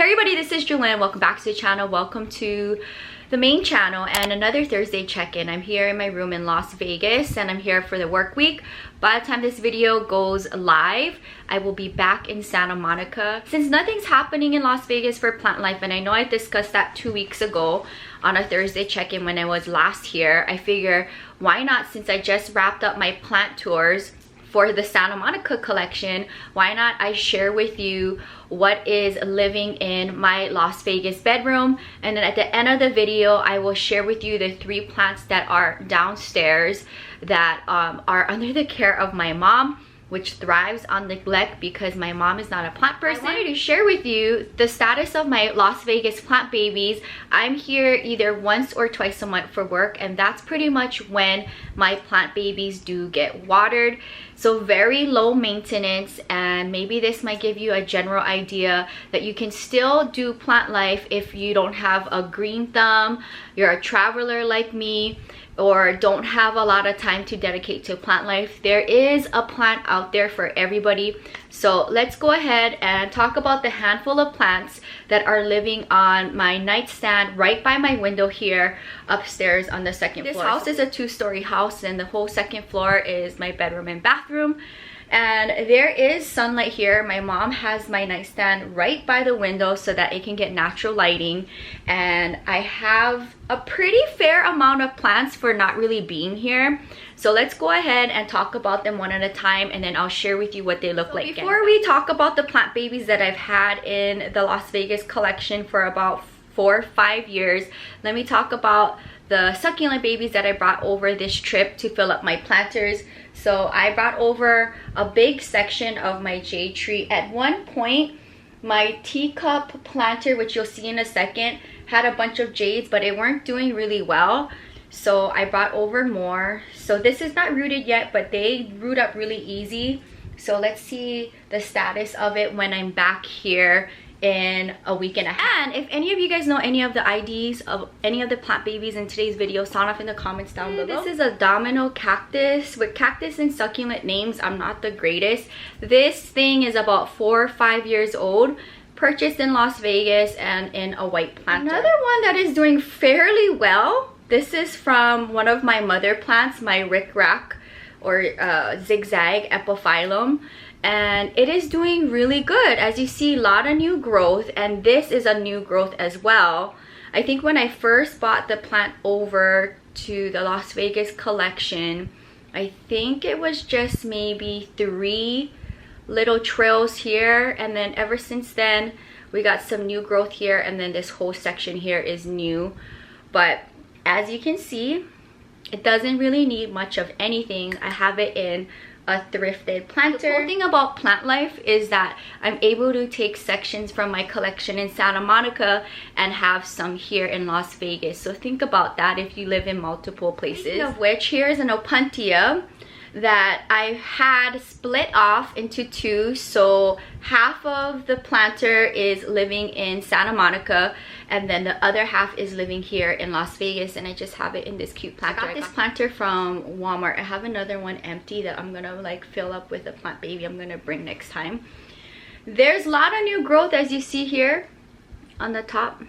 everybody, this is Jewelyn. Welcome back to the channel. Welcome to the main channel and another Thursday check-in. I'm here in my room in Las Vegas and I'm here for the work week. By the time this video goes live, I will be back in Santa Monica. Since nothing's happening in Las Vegas for plant life, and I know I discussed that 2 weeks ago on a Thursday check-in when I was last here, I figure why not, since I just wrapped up my plant tours for the Santa Monica collection, why not I share with you what is living in my Las Vegas bedroom, and then at the end of the video I will share with you the 3 plants that are downstairs that are under the care of my mom, which thrives on neglect because my mom is not a plant person. I wanted to share with you the status of my Las Vegas plant babies. I'm here either once or twice a month for work, and that's pretty much when my plant babies do get watered. So very low maintenance, and maybe this might give you a general idea that you can still do plant life if you don't have a green thumb, you're a traveler like me, or don't have a lot of time to dedicate to plant life. There is a plant out there for everybody. So let's go ahead and talk about the handful of plants that are living on my nightstand right by my window here upstairs on the second floor. This house is a 2-story house, and the whole second floor is my bedroom and bathroom. And there is sunlight here. My mom has my nightstand right by the window so that it can get natural lighting, and I have a pretty fair amount of plants for not really being here. So let's go ahead and talk about them one at a time, and then I'll share with you what they look like. Before we talk about the plant babies that I've had in the Las Vegas collection for about 4 or 5 years, let me talk about the succulent babies that I brought over this trip to fill up my planters. So I brought over a big section of my jade tree. At one point, my teacup planter, which you'll see in a second, had a bunch of jades, but it weren't doing really well. So I brought over more. So this is not rooted yet, but they root up really easy. So let's see the status of it when I'm back here in a week and a half. And if any of you guys know any of the IDs of any of the plant babies in today's video, sound off in the comments down below. This is a domino cactus. With cactus and succulent names, I'm not the greatest. This thing is about 4 or 5 years old, purchased in Las Vegas and in a white planter. Another one that is doing fairly well, this is from one of my mother plants, my rickrack or zigzag epiphyllum, and it is doing really good. As you see, a lot of new growth, and this is a new growth as well. I think when I first bought the plant over to the Las Vegas collection, I think it was just maybe 3 little trails here, and then ever since then we got some new growth here, and then this whole section here is new. But as you can see, it doesn't really need much of anything. I have it in a thrifted planter. The cool thing about plant life is that I'm able to take sections from my collection in Santa Monica and have some here in Las Vegas. So think about that if you live in multiple places. Speaking of which, here's an opuntia that I had split off into 2. So half of the planter is living in Santa Monica, and then the other half is living here in Las Vegas, and I just have it in this cute planter. I got this planter from Walmart. I have another one empty that I'm gonna like fill up with a plant baby I'm gonna bring next time. There's a lot of new growth, as you see here on the top.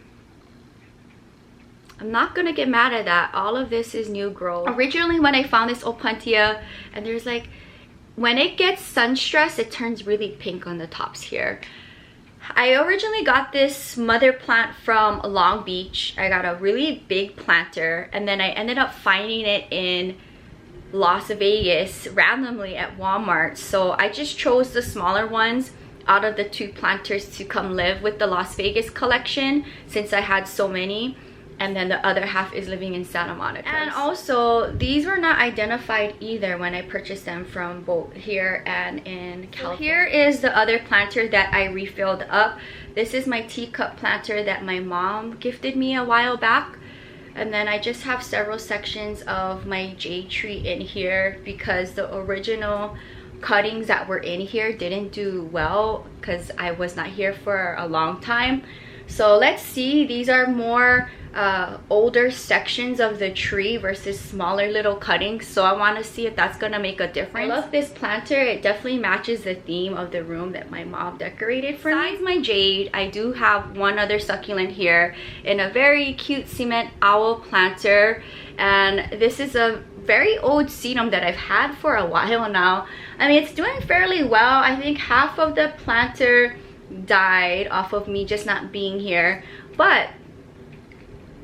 I'm not gonna get mad at that. All of this is new growth. Originally when I found this opuntia, and there's like, when it gets sun stressed, it turns really pink on the tops here. I originally got this mother plant from Long Beach. I got a really big planter, and then I ended up finding it in Las Vegas randomly at Walmart. So I just chose the smaller ones out of the 2 planters to come live with the Las Vegas collection, since I had so many. And then the other half is living in Santa Monica. And also, these were not identified either when I purchased them from both here and in California. So here is the other planter that I refilled up. This is my teacup planter that my mom gifted me a while back. And then I just have several sections of my jade tree in here because the original cuttings that were in here didn't do well because I was not here for a long time. So let's see. These are more older sections of the tree versus smaller little cuttings, so I want to see if that's gonna make a difference. I love this planter. It definitely matches the theme of the room that my mom decorated for me. Besides my jade, I do have one other succulent here in a very cute cement owl planter, and this is a very old sedum that I've had for a while now. I mean, it's doing fairly well. I think half of the planter died off of me just not being here, but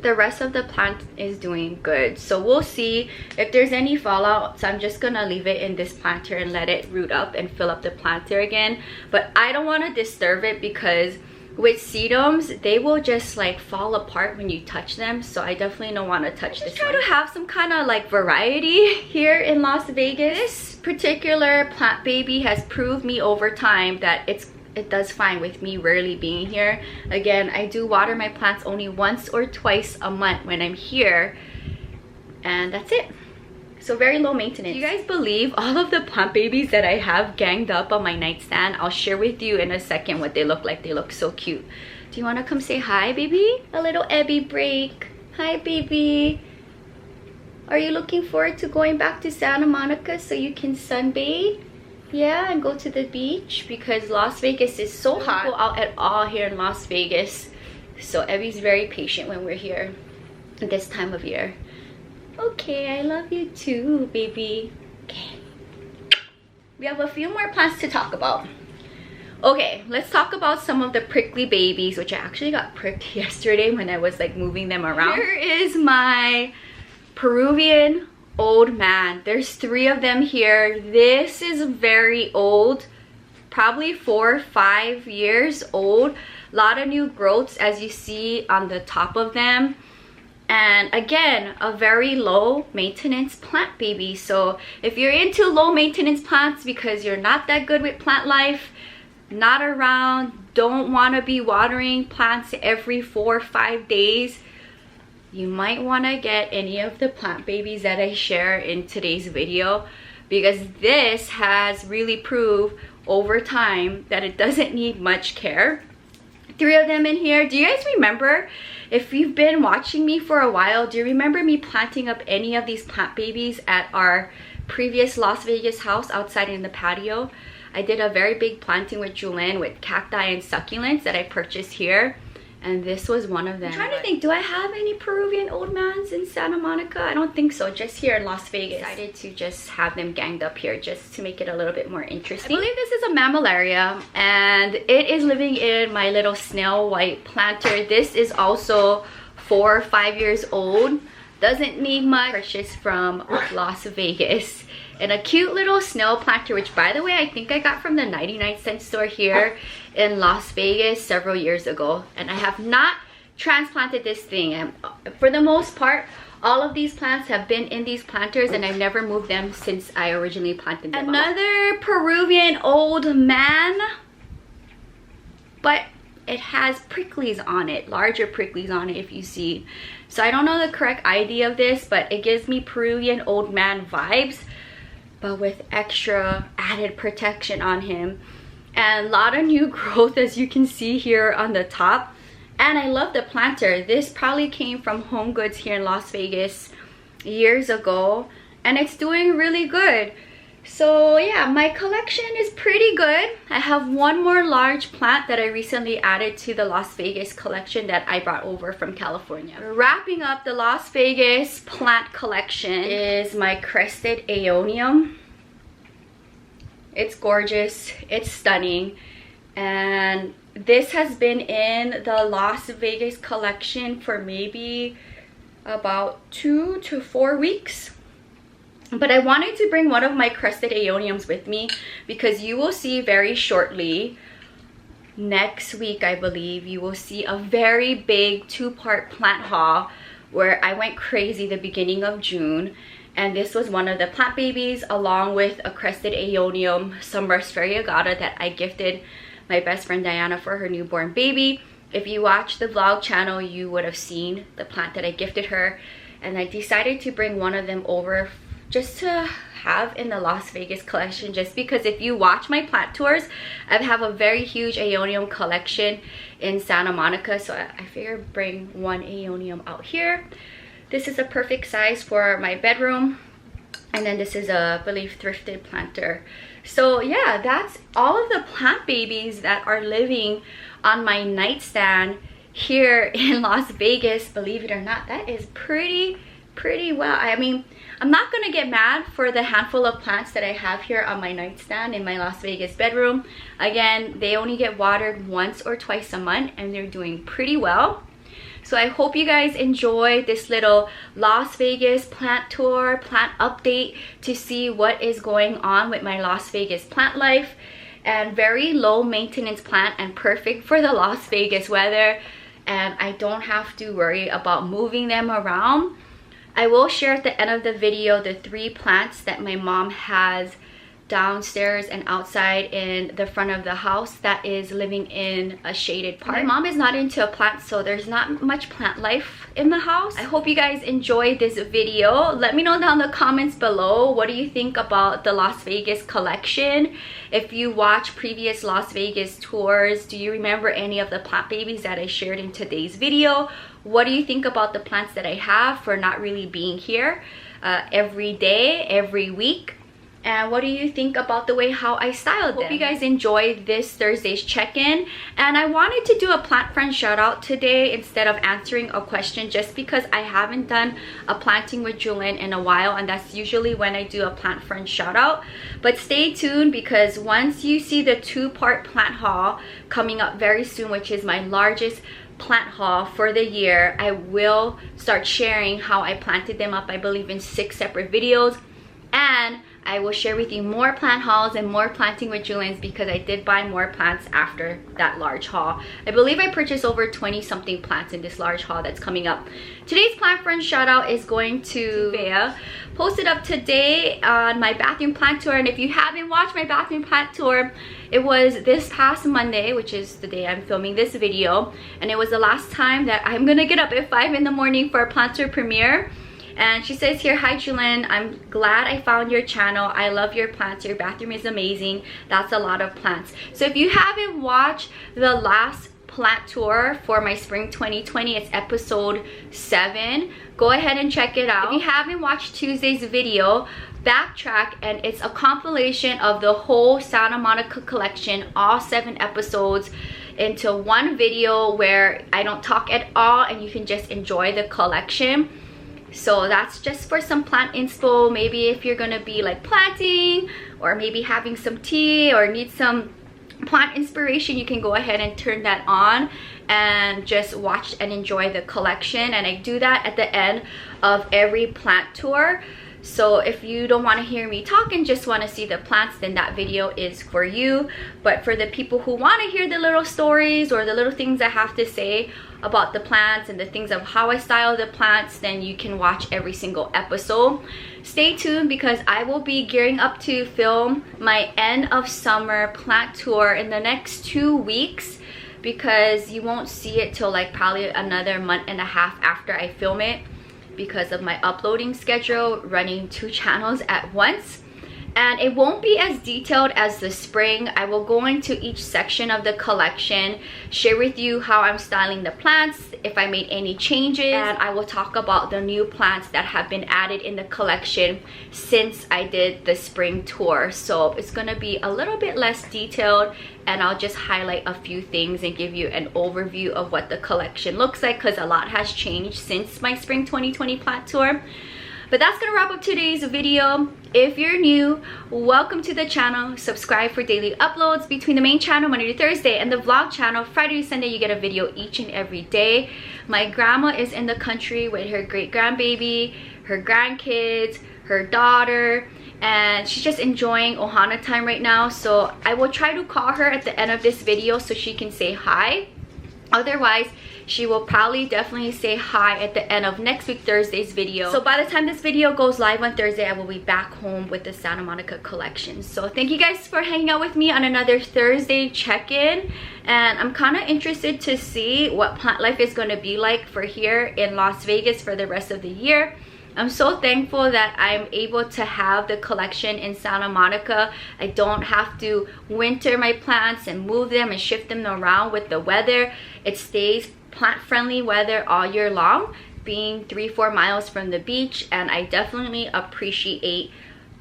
the rest of the plant is doing good. So we'll see if there's any fallout. So I'm just gonna leave it in this planter and let it root up and fill up the planter again. But I don't want to disturb it because with sedums, they will just like fall apart when you touch them. So I definitely don't want to touch this. Try to have some kind of like variety here in Las Vegas. This particular plant baby has proved me over time that it does fine with me rarely being here. Again, I do water my plants only once or twice a month when I'm here, and that's it. So very low maintenance. Do you guys believe all of the plant babies that I have ganged up on my nightstand? I'll share with you in a second what they look like. They look so cute. Do you want to come say hi, baby? A little Ebby break. Hi, baby. Are you looking forward to going back to Santa Monica so you can sunbathe? Yeah, and go to the beach because Las Vegas is so hot. Don't go out at all here in Las Vegas. So Evie's very patient when we're here this time of year. Okay, I love you too, baby. Okay. We have a few more plants to talk about. Okay, let's talk about some of the prickly babies, which I actually got pricked yesterday when I was like moving them around. Here is my Peruvian old man. There's 3 of them here. This is very old, probably 4 or 5 years old. A lot of new growths as you see on the top of them, and again, a very low maintenance plant baby. So if you're into low maintenance plants because you're not that good with plant life, not around, don't want to be watering plants every 4 or 5 days, you might want to get any of the plant babies that I share in today's video, because this has really proved over time that it doesn't need much care. 3 of them in here. Do you guys remember, if you've been watching me for a while, do you remember me planting up any of these plant babies at our previous Las Vegas house outside in the patio? I did a very big planting with Jewelyn with cacti and succulents that I purchased here. And this was one of them. I'm trying to think, do I have any Peruvian old mans in Santa Monica? I don't think so, just here in Las Vegas. I decided to just have them ganged up here just to make it a little bit more interesting. I believe this is a mammillaria, and it is living in my little snail white planter. This is also 4 or 5 years old. Doesn't need much. Purchased from Las Vegas. And a cute little snail planter, which by the way, I think I got from the 99-cent store here in Las Vegas several years ago. And I have not transplanted this thing. And for the most part, all of these plants have been in these planters and I've never moved them since I originally planted them. Another Peruvian old man, but it has pricklies on it, larger pricklies on it if you see. So I don't know the correct ID of this, but it gives me Peruvian old man vibes, but with extra added protection on him. And a lot of new growth as you can see here on the top. And I love the planter. This probably came from Home Goods here in Las Vegas years ago, and it's doing really good. So yeah, my collection is pretty good. I have one more large plant that I recently added to the Las Vegas collection that I brought over from California. Wrapping up the Las Vegas plant collection is my crested aeonium. It's gorgeous, it's stunning, and this has been in the Las Vegas collection for maybe about 2 to 4 weeks. But I wanted to bring one of my crested aeoniums with me because you will see very shortly, next week I believe, you will see a very big 2-part plant haul where I went crazy the beginning of June. And this was one of the plant babies along with a crested aeonium sunburst variegata that I gifted my best friend Diana for her newborn baby. If you watch the vlog channel, you would have seen the plant that I gifted her. And I decided to bring one of them over just to have in the Las Vegas collection, just because if you watch my plant tours, I have a very huge aeonium collection in Santa Monica, so I figured bring one aeonium out here. This is a perfect size for my bedroom, and then this is a, I believe, thrifted planter. So yeah, that's all of the plant babies that are living on my nightstand here in Las Vegas. Believe it or not, that is pretty well. I mean, I'm not gonna get mad for the handful of plants that I have here on my nightstand in my Las Vegas bedroom. Again, they only get watered once or twice a month, and they're doing pretty well. So I hope you guys enjoy this little Las Vegas plant tour, plant update to see what is going on with my Las Vegas plant life. And very low maintenance plant and perfect for the Las Vegas weather, and I don't have to worry about moving them around. I will share at the end of the video the 3 plants that my mom has downstairs and outside in the front of the house that is living in a shaded part. My mom is not into plants, so there's not much plant life in the house. I hope you guys enjoyed this video. Let me know down in the comments below, what do you think about the Las Vegas collection? If you watch previous Las Vegas tours, do you remember any of the plant babies that I shared in today's video? What do you think about the plants that I have for not really being here every day, every week? And what do you think about the way how I styled them? Hope you guys enjoyed this Thursday's check-in. And I wanted to do a plant friend shout out today instead of answering a question, just because I haven't done a planting with Jewelyn in a while, and that's usually when I do a plant friend shout out. But stay tuned, because once you see the 2-part plant haul coming up very soon, which is my largest plant haul for the year, I will start sharing how I planted them up, I believe in 6 separate videos. And I will share with you more plant hauls and more planting with Jewelyns, because I did buy more plants after that large haul. I believe I purchased over 20 something plants in this large haul that's coming up. Today's plant friend shout out is going to Bea. Posted up today on my bathroom plant tour, and if you haven't watched my bathroom plant tour, it was this past Monday, which is the day I'm filming this video, and it was the last time that I'm gonna get up at 5 in the morning for a plant tour premiere. And she says here, "Hi Jewelyn, I'm glad I found your channel. I love your plants. Your bathroom is amazing. That's a lot of plants." So if you haven't watched the last plant tour for my spring 2020, it's episode 7. Go ahead and check it out. If you haven't watched Tuesday's video, backtrack, and it's a compilation of the whole Santa Monica collection, all 7 episodes, into one video where I don't talk at all, and you can just enjoy the collection. So that's just for some plant inspo. Maybe if you're gonna be like planting, or maybe having some tea, or need some plant inspiration, you can go ahead and turn that on and just watch and enjoy the collection. And I do that at the end of every plant tour. So if you don't want to hear me talk and just want to see the plants, then that video is for you. But for the people who want to hear the little stories or the little things I have to say about the plants and the things of how I style the plants, then you can watch every single episode. Stay tuned, because I will be gearing up to film my end of summer plant tour in the next 2 weeks, because you won't see it till like probably another month and a half after I film it, because of my uploading schedule, running 2 channels at once. And it won't be as detailed as the spring. I will go into each section of the collection, share with you how I'm styling the plants, if I made any changes, and I will talk about the new plants that have been added in the collection since I did the spring tour. So it's gonna be a little bit less detailed, and I'll just highlight a few things and give you an overview of what the collection looks like, because a lot has changed since my spring 2020 plant tour. But that's gonna wrap up today's video. If you're new, welcome to the channel. Subscribe for daily uploads between the main channel Monday to Thursday and the vlog channel Friday to Sunday. You get a video each and every day. My grandma is in the country with her great grandbaby, her grandkids, her daughter, and she's just enjoying Ohana time right now. So I will try to call her at the end of this video so she can say hi. Otherwise, she will probably definitely say hi at the end of next week Thursday's video. So by the time this video goes live on Thursday, I will be back home with the Santa Monica collection. So thank you guys for hanging out with me on another Thursday check-in, and I'm kind of interested to see what plant life is going to be like for here in Las Vegas for the rest of the year. I'm so thankful that I'm able to have the collection in Santa Monica. I don't have to winter my plants and move them and shift them around with the weather. It stays plant-friendly weather all year long, being 3-4 miles from the beach, and I definitely appreciate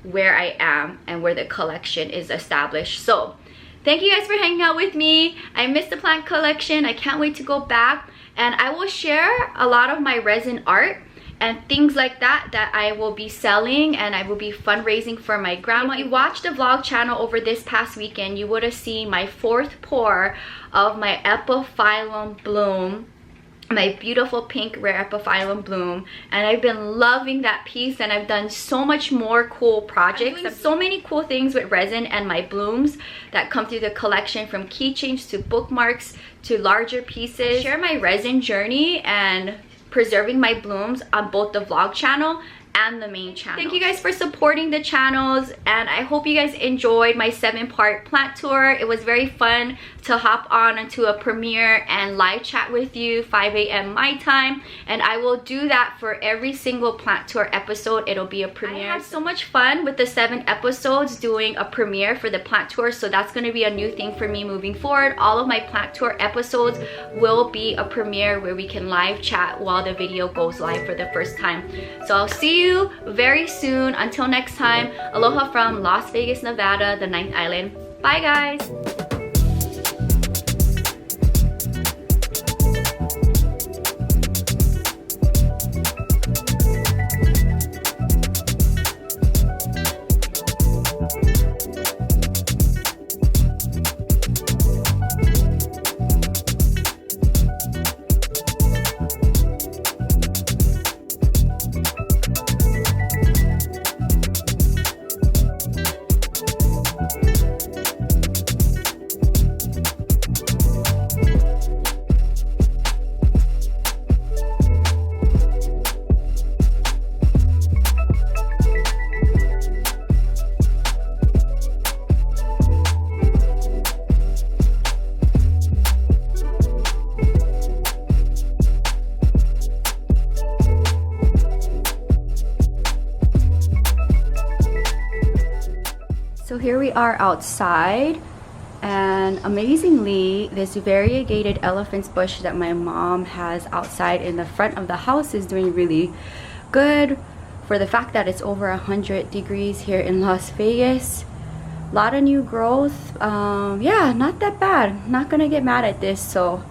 where I am and where the collection is established. So thank you guys for hanging out with me. I missed the plant collection. I can't wait to go back, and I will share a lot of my resin art and things like that I will be selling, and I will be fundraising for my grandma. If you watched the vlog channel over this past weekend, you would have seen my 4th pour of my Epiphyllum bloom, my beautiful pink rare Epiphyllum bloom, and I've been loving that piece, and I've done so much more cool projects. I've so many cool things with resin and my blooms that come through the collection, from keychains to bookmarks to larger pieces. I share my resin journey and preserving my blooms on both the vlog channel and the main channel. Thank you guys for supporting the channels, and I hope you guys enjoyed my 7-part plant tour. It was very fun to hop on into a premiere and live chat with you 5 a.m. my time, and I will do that for every single plant tour episode. It'll be a premiere. I had so much fun with the 7 episodes doing a premiere for the plant tour, so that's going to be a new thing for me moving forward. All of my plant tour episodes will be a premiere where we can live chat while the video goes live for the first time. So I'll see you very soon. Until next time, aloha from Las Vegas, Nevada, the 9th island. Bye guys. So here we are outside, and amazingly, this variegated elephant's bush that my mom has outside in the front of the house is doing really good for the fact that it's over 100 degrees here in Las Vegas. A lot of new growth. Yeah, not that bad. Not gonna get mad at this. So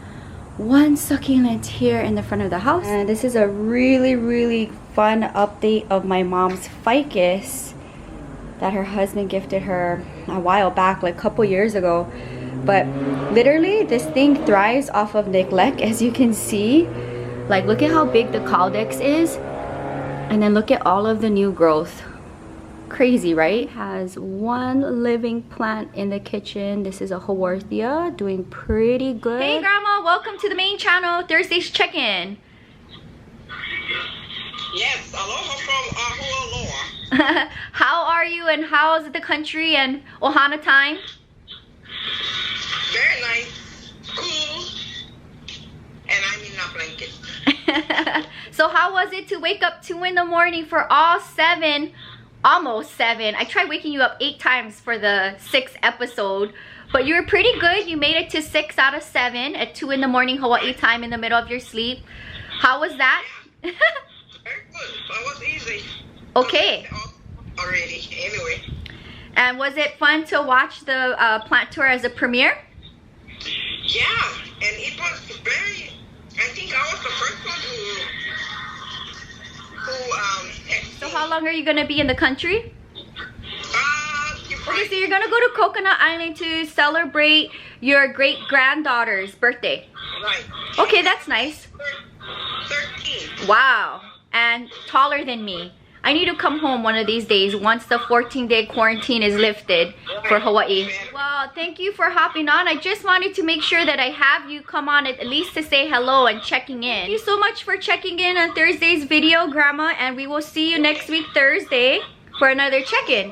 one succulent here in the front of the house, and this is a really fun update of my mom's ficus that her husband gifted her a while back, like a couple years ago. But literally this thing thrives off of neglect, as you can see. Like, look at how big the caudex is, and then look at all of the new growth. Crazy, right? Has one living plant in the kitchen. This is a Haworthia, doing pretty good. Hey grandma, welcome to the main channel. Thursday's check-in. Yes, aloha from Ahualoa. How are you, and how's the country and Ohana time? Very nice, cool, and I'm in a blanket. So how was it to wake up 2 in the morning for all 7, almost 7? I tried waking you up 8 times for the 6th episode, but you were pretty good. You made it to 6 out of 7 at 2 in the morning Hawaii time in the middle of your sleep. How was that? Yeah. Very good. That was easy. Okay. Already, anyway. And was it fun to watch the plant tour as a premiere? Yeah, and it was very. I think I was the first one who texted So me. how long are you gonna be in the country? Okay, so you're gonna go to Coconut Island to celebrate your great-granddaughter's birthday. Right. Okay, that's nice. 13. Wow, and taller than me. I need to come home one of these days once the 14-day quarantine is lifted for Hawaii. Well, thank you for hopping on. I just wanted to make sure that I have you come on at least to say hello and checking in. Thank you so much for checking in on Thursday's video, Grandma, and we will see you next week Thursday for another check-in.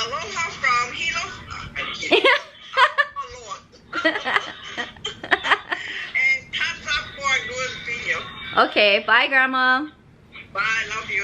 Aloha from Hilo. And thumbs up for a good video. Okay, bye, Grandma. Bye. Love you.